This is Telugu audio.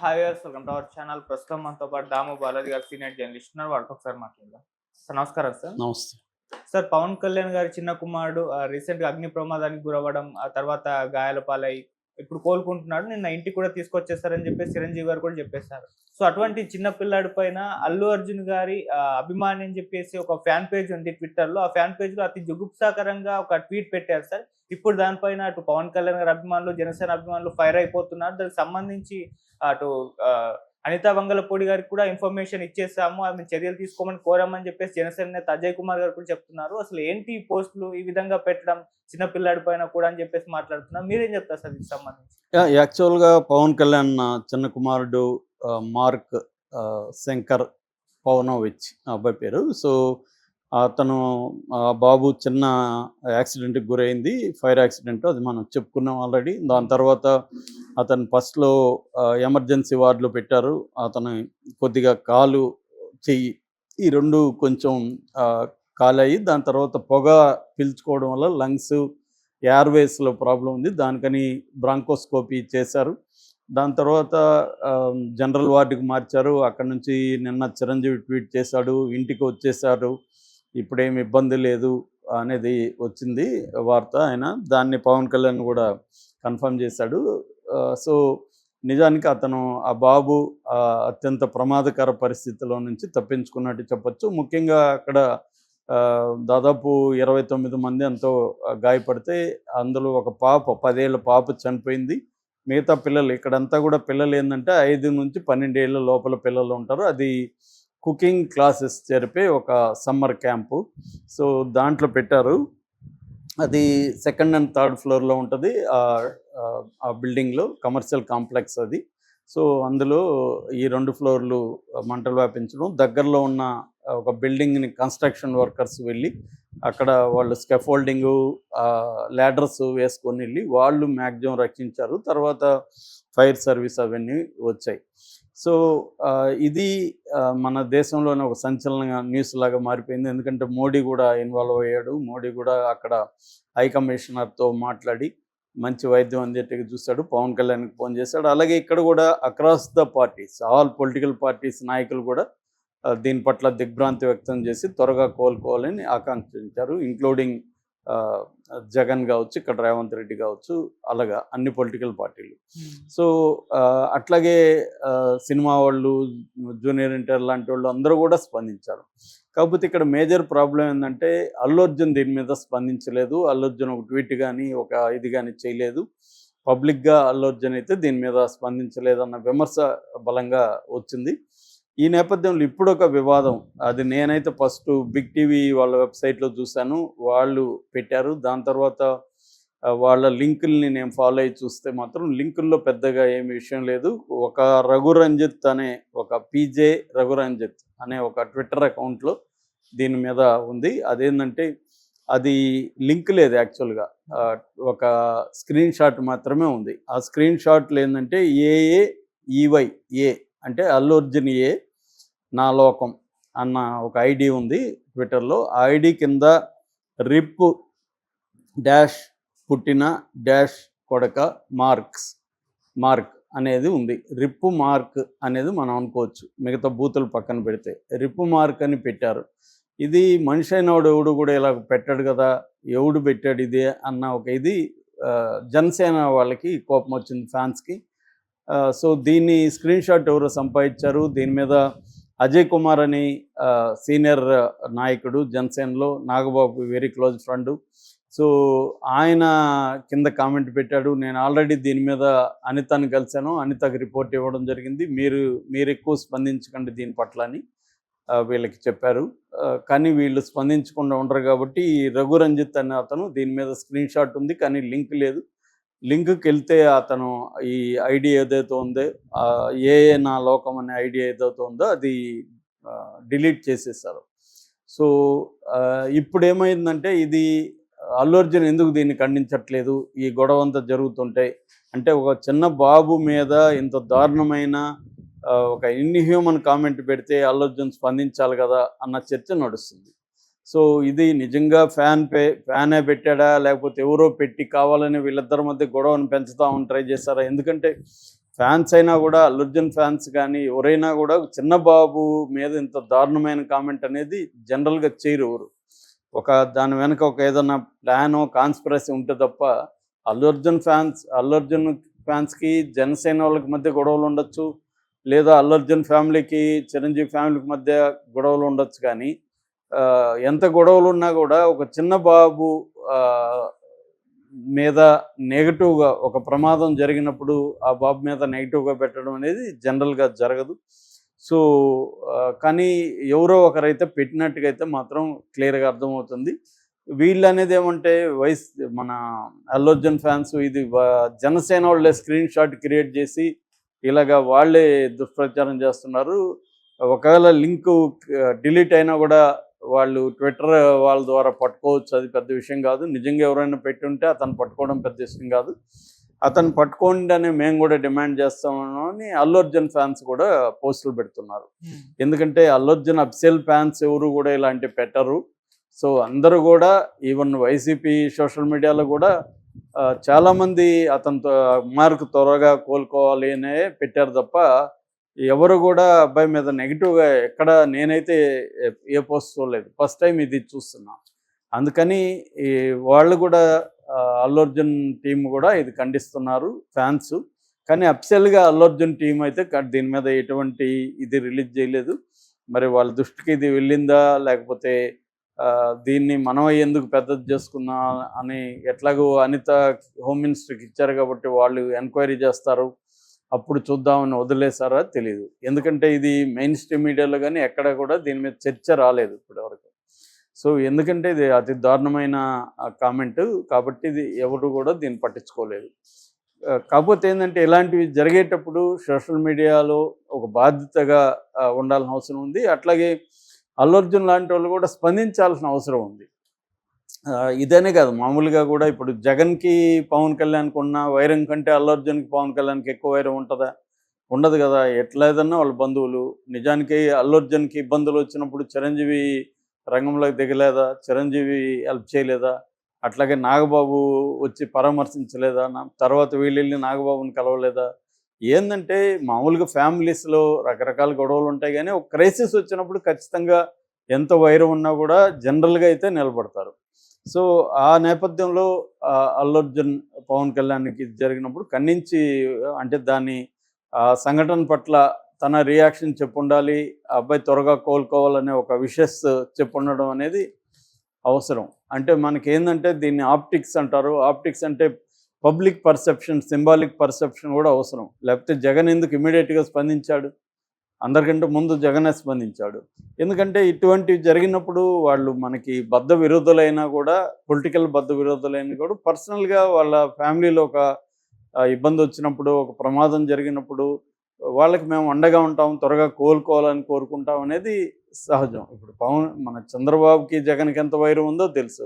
Hi viewers, welcome to our channel. ప్రస్తుతం మనతో పాటు దాము బాలాజీ గారు సీనియర్ జర్నలిస్ట్ ఉన్నారు. వాళ్ళతో ఒకసారి మాట్లాడదాం. సార్ నమస్కారం సార్. నమస్తే. సార్, పవన్ కళ్యాణ్ గారి చిన్న కుమారుడు రీసెంట్‌గా అగ్ని ప్రమాదానికి గురవ్వడం, ఆ తర్వాత గాయాల పాలై ఇప్పుడు కోలుకుంటున్నాడు. నిన్న ఇంటికి కూడా తీసుకొచ్చేసారని చెప్పేసి చిరంజీవి గారు కూడా చెప్పేసారు. సో అటువంటి చిన్న పిల్లాడి పైన అల్లు అర్జున్ గారి అభిమాని అని చెప్పేసి ఒక ఫ్యాన్ పేజ్ ఉంది ట్విట్టర్‌లో. ఆ ఫ్యాన్ పేజ్‌లో అతి జుగుప్సాకరంగా ఒక ట్వీట్ పెట్టారు సార్. ఇప్పుడు దానిపైన అటు పవన్ కళ్యాణ్ గారి అభిమానులు, జనసేన అభిమానులు ఫైర్ అయిపోతున్నారు. దానికి సంబంధించి అటు అనితా వంగలపూడి గారికి కూడా ఇన్ఫర్మేషన్ ఇచ్చేసాము. ఆమె చర్యలు తీసుకోమని కోరామని చెప్పేసి జనసేన నేత అజయ్ కుమార్ గారు కూడా చెప్తున్నారు. అసలు ఏంటి ఈ పోస్టులు ఈ విధంగా పెట్టడం చిన్న పిల్లాడి పైన కూడా అని చెప్పేసి మాట్లాడుతున్నారు. మీరేం చెప్తారు సార్ దీనికి సంబంధించి? యాక్చువల్‌గా పవన్ కళ్యాణ్ చిన్న కుమారుడు మార్క్ శంకర్ పవనోవిచ్ ఆ అబ్బాయి పేరు. సో, అతను బాబు చిన్న యాక్సిడెంట్‌కి గురైంది. ఫైర్ యాక్సిడెంట్ అది మనం చెప్పుకున్నాం ఆల్రెడీ. దాని తర్వాత అతను ఫస్ట్‌లో ఎమర్జెన్సీ వార్డ్‌లో పెట్టారు. అతను కొద్దిగా కాలు, చెయ్యి ఈ 2 కొంచెం కాలాయి. దాని తర్వాత పొగ పీల్చుకోవడం వల్ల లంగ్స్, ఎయిర్వేస్‌లో ప్రాబ్లమ్ ఉంది. దానికని బ్రాంకోస్కోపీ చేశారు. దాని తర్వాత జనరల్ వార్డుకి మార్చారు. అక్కడి నుంచి నిన్న చిరంజీవి ట్వీట్ చేశాడు, ఇంటికి వచ్చేసారు, ఇప్పుడేమి ఇబ్బంది లేదు అనేది వచ్చింది వార్త. ఆయన దాన్ని పవన్ కళ్యాణ్ కూడా కన్ఫర్మ్ చేశాడు. సో నిజానికి అతను ఆ బాబు అత్యంత ప్రమాదకర పరిస్థితిలో నుంచి తప్పించుకున్నట్టు చెప్పొచ్చు. ముఖ్యంగా అక్కడ దాదాపు 29 మంది ఎంతో గాయపడితే అందులో ఒక పాప 10 ఏళ్ల పాప చనిపోయింది. మిగతా పిల్లలు ఇక్కడంతా కూడా పిల్లలు ఏంటంటే 5 నుంచి 12 ఏళ్ళ లోపల పిల్లలు ఉంటారు. అది కుకింగ్ క్లాసెస్ జరిపే ఒక సమ్మర్ క్యాంపు. సో దాంట్లో పెట్టారు. అది సెకండ్ అండ్ థర్డ్ ఫ్లోర్లో ఉంటుంది. ఆ బిల్డింగ్లో కమర్షియల్ కాంప్లెక్స్ అది. సో అందులో ఈ 2 ఫ్లోర్లు మంటలు వ్యాపించడం, దగ్గరలో ఉన్న ఒక బిల్డింగ్ని కన్స్ట్రక్షన్ వర్కర్స్ వెళ్ళి అక్కడ వాళ్ళు స్కెఫోల్డింగు, ల్యాడర్స్ వేసుకొని వెళ్ళి వాళ్ళు మ్యాక్సిమం రక్షించారు. తర్వాత ఫైర్ సర్వీస్ అవన్నీ వచ్చాయి. సో ఇది మన దేశంలోనే ఒక సంచలన న్యూస్ లాగా మారిపోయింది. ఎందుకంటే మోడీ కూడా ఇన్వాల్వ్ అయ్యాడు. మోడీ కూడా అక్కడ హై కమిషనర్తో మాట్లాడి మంచి వైద్యం అందేట్టుగా చూశాడు. పవన్ కళ్యాణ్కి ఫోన్ చేశాడు. అలాగే ఇక్కడ కూడా across the parties, all political parties నాయకులు కూడా దీని పట్ల దిగ్భ్రాంతి వ్యక్తం చేసి త్వరగా కోలుకోవాలని ఆకాంక్షించారు. ఇంక్లూడింగ్ జగన్ కావచ్చు, ఇక్కడ రేవంత్ రెడ్డి కావచ్చు, అలాగా అన్ని పొలిటికల్ పార్టీలు. సో అట్లాగే సినిమా వాళ్ళు, జూనియర్ ఎన్టీఆర్ లాంటి వాళ్ళు అందరూ కూడా స్పందించారు. కాకపోతే ఇక్కడ మేజర్ ప్రాబ్లం ఏంటంటే అల్లు అర్జున్ దీని మీద స్పందించలేదు. అల్లు అర్జున్ ఒక ట్వీట్ కానీ ఒక ఇది కానీ చేయలేదు. పబ్లిక్గా అల్లు అర్జున్ అయితే దీని మీద స్పందించలేదన్న విమర్శ బలంగా వచ్చింది. ఈ నేపథ్యంలో ఇప్పుడు ఒక వివాదం, అది నేనైతే ఫస్ట్ బిగ్ టీవీ వాళ్ళ వెబ్సైట్లో చూశాను, వాళ్ళు పెట్టారు. దాని తర్వాత వాళ్ళ లింకుల్ని నేను ఫాలో అయ్యి చూస్తే మాత్రం లింకుల్లో పెద్దగా ఏమి విషయం లేదు. ఒక రఘురంజిత్ అనే ఒక పీజే రఘురంజిత్ అనే ఒక ట్విట్టర్ అకౌంట్లో దీని మీద ఉంది. అదేంటంటే అది లింక్ లేదు యాక్చువల్గా, ఒక స్క్రీన్ షాట్ మాత్రమే ఉంది. ఆ స్క్రీన్ షాట్లు ఏంటంటే ఏఏఈవై ఏ అంటే అల్లు అర్జున్ ఏ నా లోకం అన్న ఒక ఐడి ఉంది ట్విట్టర్లో. ఆ ఐడి కింద రిప్ డాష్ పుట్టిన డాష్ కొడక మార్క్ అనేది ఉంది. రిప్పు మార్క్ అనేది మనం అనుకోవచ్చు, మిగతా బూతులు పక్కన పెడితే రిప్పు మార్క్ అని పెట్టారు. ఇది మనిషి అయినవాడు ఎవడు కూడా ఇలా పెట్టాడు కదా, ఎవడు పెట్టాడు ఇది అన్న ఒక ఇది జనసేన వాళ్ళకి కోపం వచ్చింది, ఫ్యాన్స్కి. సో దీన్ని స్క్రీన్ షాట్ ఎవరో సంపాదించారు. దీని మీద అజయ్ కుమార్ అని సీనియర్ నాయకుడు జనసేనలో, Nagababu very close friend. So ఆయన కింద కామెంట్ పెట్టాడు, నేను ఆల్రెడీ దీని మీద అనితని కలిశాను, అనితకి రిపోర్ట్ ఇవ్వడం జరిగింది, మీరు ఎక్కువ స్పందించకండి దీని పట్ల అని వీళ్ళకి చెప్పారు. కానీ వీళ్ళు స్పందించకుండా ఉండరు కాబట్టి రఘురంజిత్ అనే అతను దీని మీద స్క్రీన్ షాట్ ఉంది కానీ లింక్ లేదు. లింక్కి వెళ్తే అతను ఈ ఐడి ఏదైతే ఉందో, ఏఏ నా లోకం అనే ఐడి ఏదైతే ఉందో అది డిలీట్ చేసేసారు. సో ఇప్పుడు ఏమైందంటే ఇది అల్లు అర్జున్ ఎందుకు దీన్ని ఖండించట్లేదు, ఈ గొడవ అంతా జరుగుతుంటే అంటే ఒక చిన్న బాబు మీద ఇంత దారుణమైన ఒక ఇన్హ్యూమన్ కామెంట్ పెడితే అల్లు అర్జున్ స్పందించాలి కదా అన్న చర్చ నడుస్తుంది. సో ఇది నిజంగా ఫ్యానే పెట్టాడా లేకపోతే ఎవరో పెట్టి కావాలని వీళ్ళిద్దరి మధ్య గొడవను పెంచుతామని ట్రై చేశారా? ఎందుకంటే ఫ్యాన్స్ అయినా కూడా అల్లు అర్జున్ ఫ్యాన్స్ కానీ ఎవరైనా కూడా చిన్న బాబు మీద ఇంత దారుణమైన కామెంట్ అనేది జనరల్గా చేయరు ఎవరు. దాని వెనక ఒక ఏదైనా ప్లానో కాన్స్పిరసీ ఉంటే తప్ప అల్లు అర్జున్ ఫ్యాన్స్కి జనసేన వాళ్ళకి మధ్య గొడవలు ఉండొచ్చు, లేదా అల్లు అర్జున్ ఫ్యామిలీకి చిరంజీవి ఫ్యామిలీకి మధ్య గొడవలు ఉండొచ్చు. కానీ ఎంత గొడవలు ఉన్నా కూడా ఒక చిన్న బాబు మీద నెగటివ్గా ఒక ప్రమాదం జరిగినప్పుడు ఆ బాబు మీద నెగిటివ్గా పెట్టడం అనేది జనరల్గా జరగదు. సో కానీ ఎవరో ఒకరైతే పెట్టినట్టుగా అయితే మాత్రం క్లియర్గా అర్థమవుతుంది. వీళ్ళు అనేది ఏమంటే మన అల్లు అర్జున్ ఫ్యాన్స్ ఇది జనసేన వాళ్ళే స్క్రీన్ షాట్ క్రియేట్ చేసి ఇలాగా వాళ్ళే దుష్ప్రచారం చేస్తున్నారు. ఒకవేళ లింకు డిలీట్ అయినా కూడా వాళ్ళు ట్విట్టర్ వాళ్ళ ద్వారా పట్టుకోవచ్చు, అది పెద్ద విషయం కాదు. నిజంగా ఎవరైనా పెట్టుంటే అతను పట్టుకోవడం పెద్ద విషయం కాదు. అతను పట్టుకోండి అని మేము కూడా డిమాండ్ చేస్తామని అని అల్లు అర్జున్ ఫ్యాన్స్ కూడా పోస్టులు పెడుతున్నారు. ఎందుకంటే అల్లు అర్జున్ అఫిషియల్ ఫ్యాన్స్ ఎవరు కూడా ఇలాంటివి పెట్టరు. సో అందరూ కూడా ఈవెన్ వైసీపీ సోషల్ మీడియాలో కూడా చాలామంది అతనితో మార్కు త్వరగా కోలుకోవాలి అనే పెట్టారు తప్ప ఎవరు కూడా అబ్బాయి మీద నెగిటివ్గా ఎక్కడ నేనైతే ఏ పోస్ట్ చూడలేదు. ఫస్ట్ టైం ఇది చూస్తున్నా. అందుకని వాళ్ళు కూడా అల్లు అర్జున్ టీం కూడా ఇది ఖండిస్తున్నారు ఫ్యాన్స్. కానీ అఫిషియల్గా అల్లు అర్జున్ టీం అయితే దీని మీద ఎటువంటి ఇది రిలీజ్ చేయలేదు. మరి వాళ్ళ దృష్టికి ఇది వెళ్ళిందా, లేకపోతే దీన్ని మనం ఎందుకు పెద్దది చేసుకున్నా అని ఎట్లాగో అనిత హోమ్ మినిస్టర్కి ఇచ్చారు కాబట్టి వాళ్ళు ఎంక్వైరీ చేస్తారు, అప్పుడు చూద్దామని వదిలేసారా తెలియదు. ఎందుకంటే ఇది మెయిన్ స్ట్రీమ్ మీడియాలో కానీ ఎక్కడ కూడా దీని మీద చర్చ రాలేదు ఇప్పటివరకు. సో ఎందుకంటే ఇది అతి దారుణమైన కామెంట్ కాబట్టి ఇది ఎవరు కూడా దీన్ని పట్టించుకోలేదు. కాకపోతే ఏంటంటే ఇలాంటివి జరిగేటప్పుడు సోషల్ మీడియాలో ఒక బాధ్యతగా ఉండాల్సిన అవసరం ఉంది. అట్లాగే అల్లు అర్జున్ లాంటి వాళ్ళు కూడా స్పందించాల్సిన అవసరం ఉంది. ఇదనే కాదు, మామూలుగా కూడా ఇప్పుడు జగన్కి పవన్ కళ్యాణ్కి ఉన్న వైరం కంటే అల్లు అర్జున్కి పవన్ కళ్యాణ్కి ఎక్కువ వైరం ఉంటుందా? ఉండదు కదా. ఎట్లా ఏదన్నా వాళ్ళ బంధువులు. నిజానికి అల్లు అర్జున్కి ఇబ్బందులు వచ్చినప్పుడు చిరంజీవి రంగంలోకి దిగలేదా? చిరంజీవి హెల్ప్ చేయలేదా? అట్లాగే నాగబాబు వచ్చి పరామర్శించలేదా? తర్వాత వీళ్ళు వెళ్ళి నాగబాబుని కలవలేదా? ఏంటంటే మామూలుగా ఫ్యామిలీస్లో రకరకాల గొడవలు ఉంటాయి, కానీ ఒక క్రైసిస్ వచ్చినప్పుడు ఖచ్చితంగా ఎంత వైరం ఉన్నా కూడా జనరల్గా అయితే నిలబడతారు. సో ఆ నేపథ్యంలో అల్లు అర్జున్ పవన్ కళ్యాణ్కి జరిగినప్పుడు ఖండించి, అంటే దాన్ని సంఘటన పట్ల తన రియాక్షన్ చెప్పుండాలి, ఆ అబ్బాయి త్వరగా కోలుకోవాలనే ఒక విషెస్ చెప్పుండడం అనేది అవసరం. అంటే మనకేందంటే దీన్ని ఆప్టిక్స్ అంటారు. ఆప్టిక్స్ అంటే పబ్లిక్ పర్సెప్షన్, సింబాలిక్ పర్సెప్షన్ కూడా అవసరం. లేకపోతే జగన్ ఎందుకు ఇమీడియట్గా స్పందించాడు? అందరికంటే ముందు జగనే స్పందించాడు. ఎందుకంటే ఇటువంటివి జరిగినప్పుడు వాళ్ళు మనకి బద్ధ విరోధులైనా కూడా, పొలిటికల్ బద్ధ విరోధులైనా కూడా పర్సనల్గా వాళ్ళ ఫ్యామిలీలో ఒక ఇబ్బంది వచ్చినప్పుడు, ఒక ప్రమాదం జరిగినప్పుడు వాళ్ళకి మేము అండగా ఉంటాం, త్వరగా కోలుకోవాలని కోరుకుంటాం అనేది సహజం. ఇప్పుడు మన చంద్రబాబుకి జగన్కి ఎంత వైరం ఉందో తెలుసు.